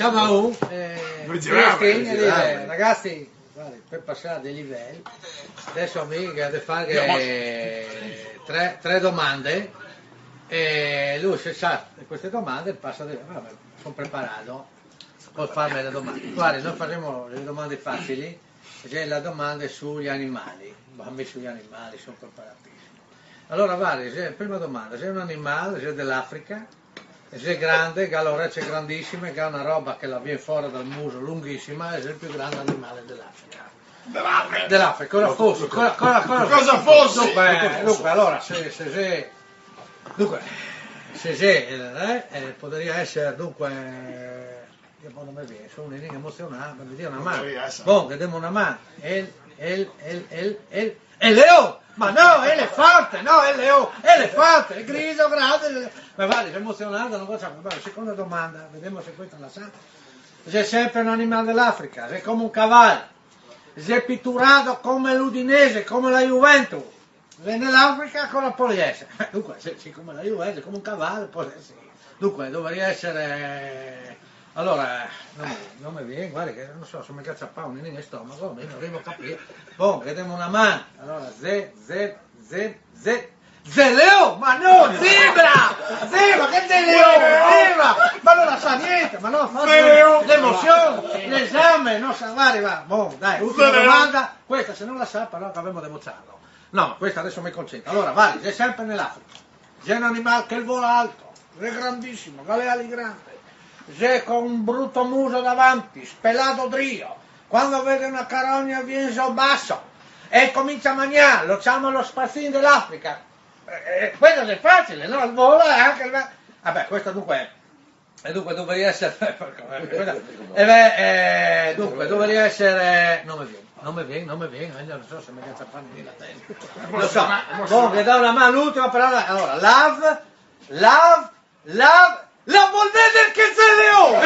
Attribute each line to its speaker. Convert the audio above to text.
Speaker 1: Siamo a un
Speaker 2: girare.
Speaker 1: ragazzi, guarda, per passare dei livelli, adesso mi deve fare tre domande e lui se sa queste domande passa di vabbè, sono preparato, può farmi le domande. Guarda, noi faremo le domande facili, c'è la domanda sugli animali, bambi sugli animali, sono preparatissimo. Allora, guarda, prima domanda, se è un animale, se è dell'Africa, se è grande, che allora c'è grandissima, che ha una roba che la viene fuori dal muso lunghissima, è il più grande animale dell'Africa. Dell'Africa, cosa fosse?
Speaker 2: Cosa fosse?
Speaker 1: Dunque, allora, potrebbe essere, dunque, io non mi viene, sono un inizio emozionato, mi dia una mano. Bon, che diamo una mano. È Leo! Ma no, è elefante, no, è Leo, è elefante, è grigio, grande. Ma guarda, sei emozionato, non facciamo. Vabbè, seconda domanda, vediamo se questa la sa. C'è sempre un animale dell'Africa, è come un cavallo, è pitturato come l'Udinese, come la Juventus. È nell'Africa con la poliese. Dunque, se come la Juventus, come un cavallo, poi sì. Dunque, dovrebbe essere. Allora, non mi viene, guarda che non so, se mi caccia un nel stomaco, non arrivo a capire. Boh, vediamo una mano. Allora, Leo! Ma no, zebra! Zebra, che è Leo? Zebra! Ma non la sa niente, ma no, fa l'emozione, l'esame, non sa, va. Boh, dai, ultima domanda. Questa se non la sa, però avremo da bocciarlo. No, questa adesso mi concentro. Allora, vai, sei sempre nell'Africa. C'è un animale che vola alto, è grandissimo, ha le ali grandi. C'è con un brutto muso davanti, spelato drio. Quando vede una carogna viene giù basso e comincia a mangiare, lo chiama lo spazzino dell'Africa. Questo è facile, no? Il volo è anche il. Vabbè, questo dunque è. E dunque dovrebbe essere. Dunque dovrebbe essere. Non mi viene, non so se mi cazzo fanno lì la testa. Lo so. Comunque da una mano l'ultima parola. Allora, love. La vuol vedere che c'è Leo!